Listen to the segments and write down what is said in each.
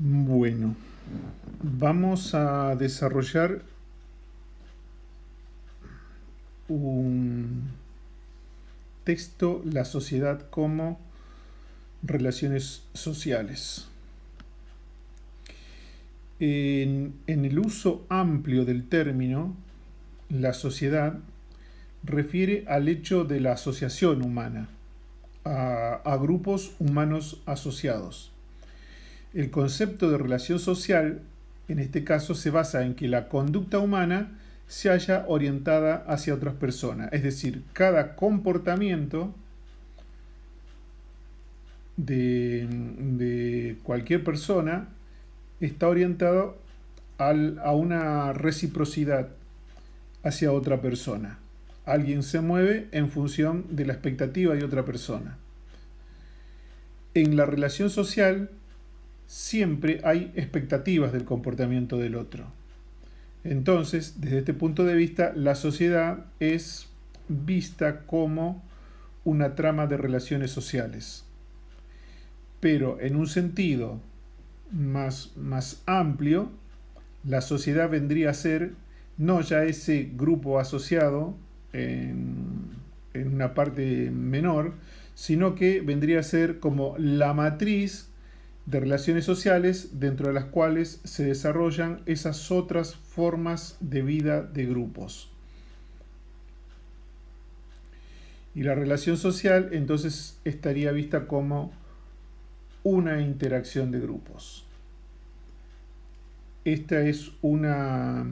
Bueno, vamos a desarrollar un texto, la sociedad como relaciones sociales. En el uso amplio del término, la sociedad refiere al hecho de la asociación humana, a grupos humanos asociados. El concepto de relación social, en este caso, se basa en que la conducta humana se haya orientada hacia otras personas. Es decir, cada comportamiento de cualquier persona está orientado a una reciprocidad hacia otra persona. Alguien se mueve en función de la expectativa de otra persona. En la relación social siempre hay expectativas del comportamiento del otro. Entonces, desde este punto de vista, la sociedad es vista como una trama de relaciones sociales. Pero en un sentido más amplio, la sociedad vendría a ser no ya ese grupo asociado en una parte menor, sino que vendría a ser como la matriz de relaciones sociales dentro de las cuales se desarrollan esas otras formas de vida de grupos. Y la relación social entonces estaría vista como una interacción de grupos. Esta es una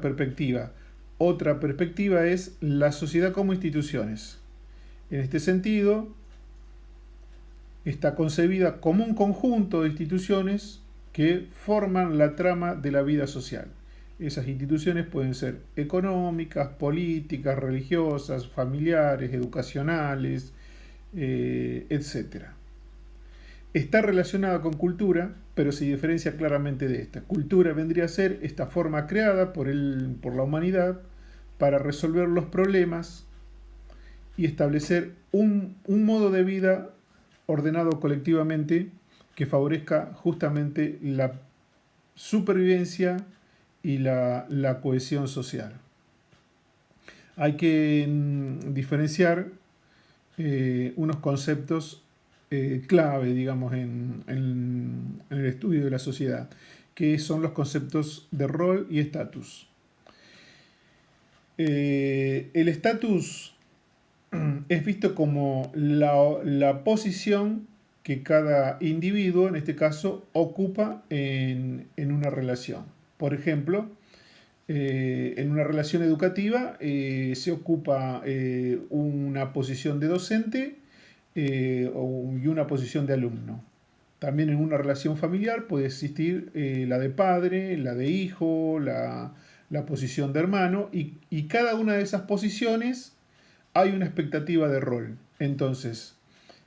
perspectiva. Otra perspectiva es la sociedad como instituciones. En este sentido, está concebida como un conjunto de instituciones que forman la trama de la vida social. Esas instituciones pueden ser económicas, políticas, religiosas, familiares, educacionales, etc. Está relacionada con cultura, pero se diferencia claramente de esta. Cultura vendría a ser esta forma creada por la humanidad para resolver los problemas y establecer un modo de vida ordenado colectivamente que favorezca justamente la supervivencia y la cohesión social. Hay que diferenciar unos conceptos clave, digamos, en el estudio de la sociedad, que son los conceptos de rol y estatus. El estatus es visto como la posición que cada individuo, en este caso, ocupa en una relación. Por ejemplo, en una relación educativa se ocupa una posición de docente y una posición de alumno. También en una relación familiar puede existir la de padre, la de hijo, la posición de hermano, y cada una de esas posiciones hay una expectativa de rol. Entonces,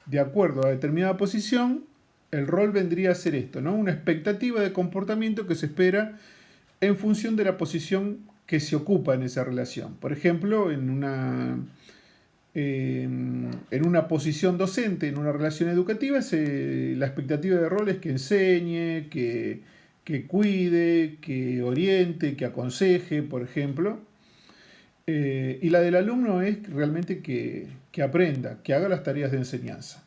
de acuerdo a determinada posición, el rol vendría a ser esto, ¿no? Una expectativa de comportamiento que se espera en función de la posición que se ocupa en esa relación. Por ejemplo, en una posición docente, en una relación educativa, la expectativa de rol es que enseñe, que cuide, que oriente, que aconseje, por ejemplo. Y la del alumno es realmente que aprenda, que haga las tareas de enseñanza.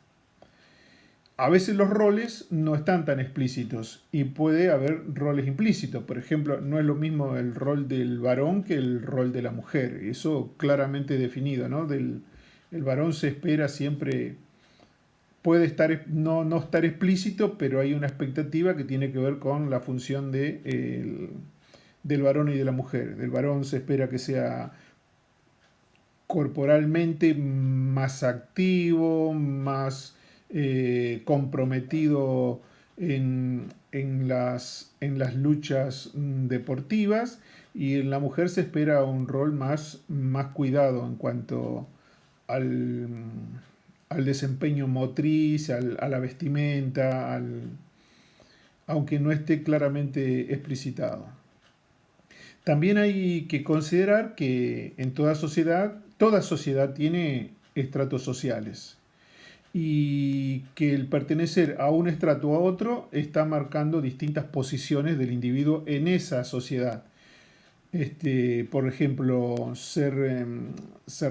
A veces los roles no están tan explícitos y puede haber roles implícitos. Por ejemplo, no es lo mismo el rol del varón que el rol de la mujer. Eso claramente definido, ¿no? El varón se espera siempre, puede estar, no estar explícito, pero hay una expectativa que tiene que ver con la función del varón y de la mujer. Del varón se espera que sea corporalmente más activo, más comprometido en las luchas deportivas, y en la mujer se espera un rol más cuidado en cuanto al, al desempeño motriz, a la vestimenta, aunque no esté claramente explicitado. También hay que considerar que en toda sociedad tiene estratos sociales. y que el pertenecer a un estrato o a otro está marcando distintas posiciones del individuo en esa sociedad. Por ejemplo, ser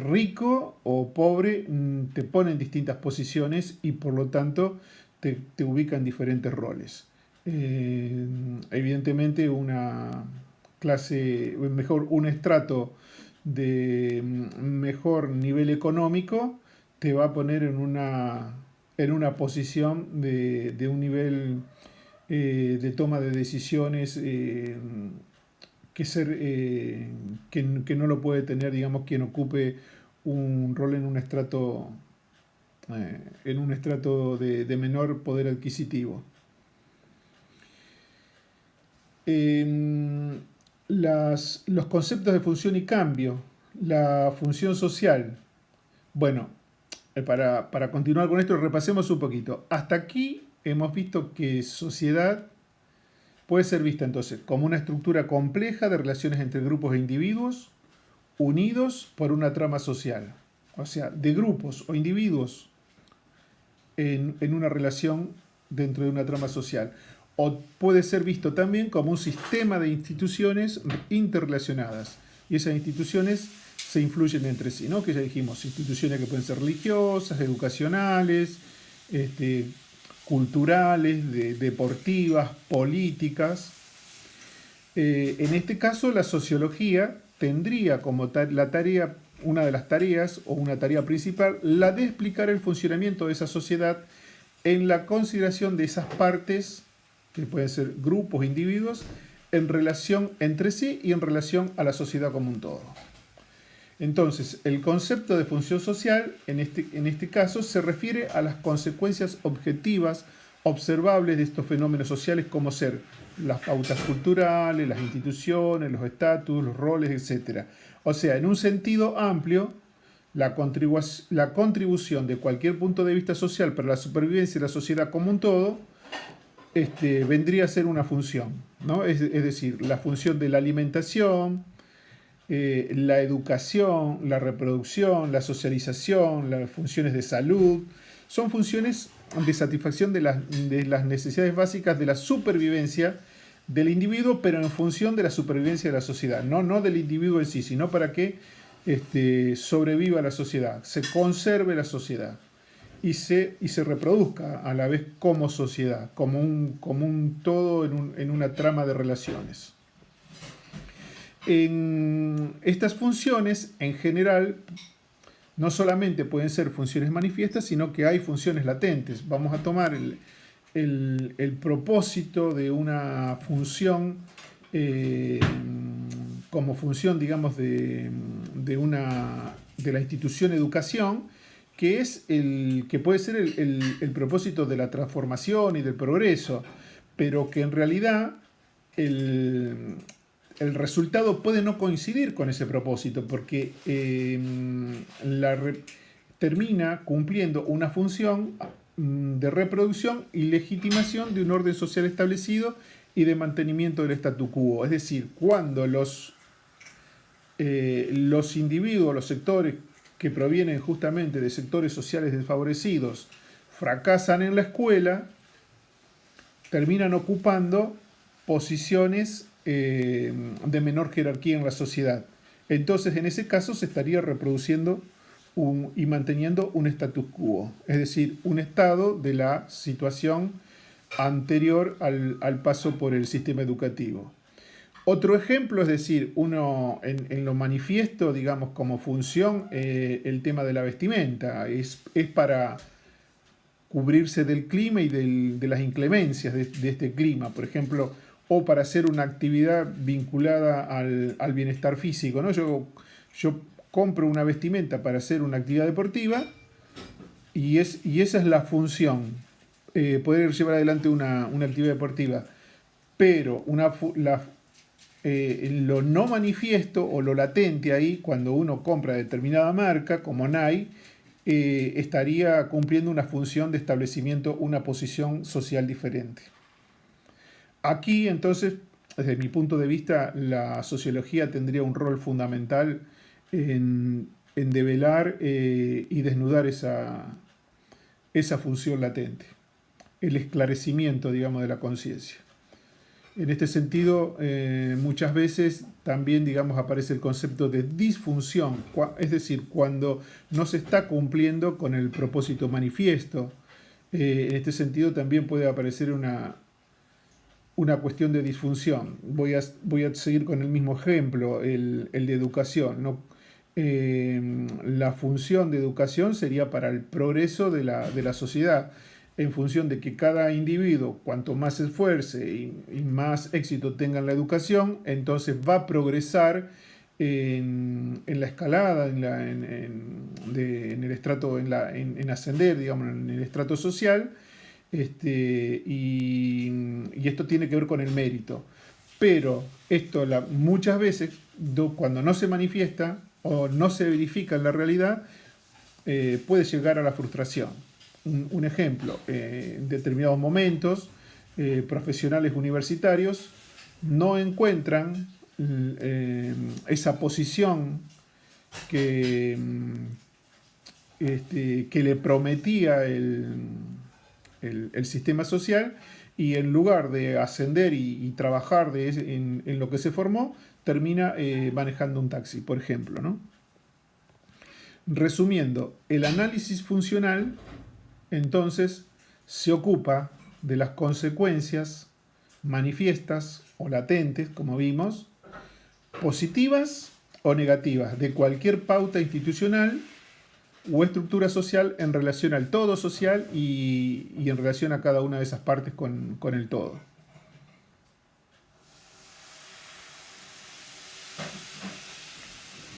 rico o pobre te pone en distintas posiciones y por lo tanto te ubica en diferentes roles. Evidentemente una clase, mejor un estrato de mejor nivel económico te va a poner en una posición de un nivel de toma de decisiones que no lo puede tener, digamos, quien ocupe un rol en un estrato de menor poder adquisitivo. Los conceptos de función y cambio, la función social. Bueno, para continuar con esto, repasemos un poquito. Hasta aquí hemos visto que sociedad puede ser vista entonces como una estructura compleja de relaciones entre grupos e individuos unidos por una trama social. O sea, de grupos o individuos en una relación dentro de una trama social. O puede ser visto también como un sistema de instituciones interrelacionadas. Y esas instituciones se influyen entre sí, ¿no? Que ya dijimos, instituciones que pueden ser religiosas, educacionales, culturales, deportivas, políticas. En este caso, la sociología tendría como la tarea, una de las tareas o una tarea principal, la de explicar el funcionamiento de esa sociedad en la consideración de esas partes, que pueden ser grupos, individuos, en relación entre sí y en relación a la sociedad como un todo. Entonces, el concepto de función social, en este caso, se refiere a las consecuencias objetivas, observables de estos fenómenos sociales, como ser las pautas culturales, las instituciones, los estatus, los roles, etc. O sea, en un sentido amplio, la contribución de cualquier punto de vista social para la supervivencia de la sociedad como un todo, vendría a ser una función, ¿no? Es decir, la función de la alimentación, la educación, la reproducción, la socialización, las funciones de salud, son funciones de satisfacción de las necesidades básicas de la supervivencia del individuo, pero en función de la supervivencia de la sociedad, no del individuo en sí, sino para que sobreviva la sociedad, se conserve la sociedad y se reproduzca a la vez como sociedad, como un todo en una trama de relaciones. En estas funciones, en general, no solamente pueden ser funciones manifiestas, sino que hay funciones latentes. Vamos a tomar el propósito de una función como función, digamos, de la institución educación, que es que puede ser el propósito de la transformación y del progreso, pero que en realidad el resultado puede no coincidir con ese propósito, porque termina cumpliendo una función de reproducción y legitimación de un orden social establecido y de mantenimiento del statu quo. Es decir, cuando los individuos, los sectores que provienen justamente de sectores sociales desfavorecidos, fracasan en la escuela, terminan ocupando posiciones de menor jerarquía en la sociedad. Entonces, en ese caso, se estaría reproduciendo y manteniendo un status quo, es decir, un estado de la situación anterior al paso por el sistema educativo. Otro ejemplo es decir, uno en lo manifiesto, digamos, como función, el tema de la vestimenta, es para cubrirse del clima y de las inclemencias de este clima, por ejemplo, o para hacer una actividad vinculada al bienestar físico, ¿no? Yo compro una vestimenta para hacer una actividad deportiva y esa es la función, poder llevar adelante una actividad deportiva, pero lo no manifiesto o lo latente ahí, cuando uno compra determinada marca, como Nike, estaría cumpliendo una función de establecimiento, una posición social diferente. Aquí, entonces, desde mi punto de vista, la sociología tendría un rol fundamental en develar y desnudar esa esa función latente, el esclarecimiento, digamos, de la conciencia. En este sentido, muchas veces también, digamos, aparece el concepto de disfunción, es decir, cuando no se está cumpliendo con el propósito manifiesto. En este sentido también puede aparecer una cuestión de disfunción. Voy a seguir con el mismo ejemplo, el de educación, ¿no? La función de educación sería para el progreso de la sociedad, en función de que cada individuo, cuanto más se esfuerce y más éxito tenga en la educación, entonces va a progresar en la escalada, en el estrato, en ascender, digamos, en el estrato social, y esto tiene que ver con el mérito. Pero esto muchas veces, cuando no se manifiesta o no se verifica en la realidad, puede llegar a la frustración. Un ejemplo, en determinados momentos, profesionales universitarios no encuentran esa posición que le prometía el sistema social, y en lugar de ascender y trabajar en lo que se formó, termina manejando un taxi, por ejemplo, ¿no? Resumiendo, el análisis funcional entonces se ocupa de las consecuencias manifiestas o latentes, como vimos, positivas o negativas, de cualquier pauta institucional o estructura social en relación al todo social y en relación a cada una de esas partes con el todo.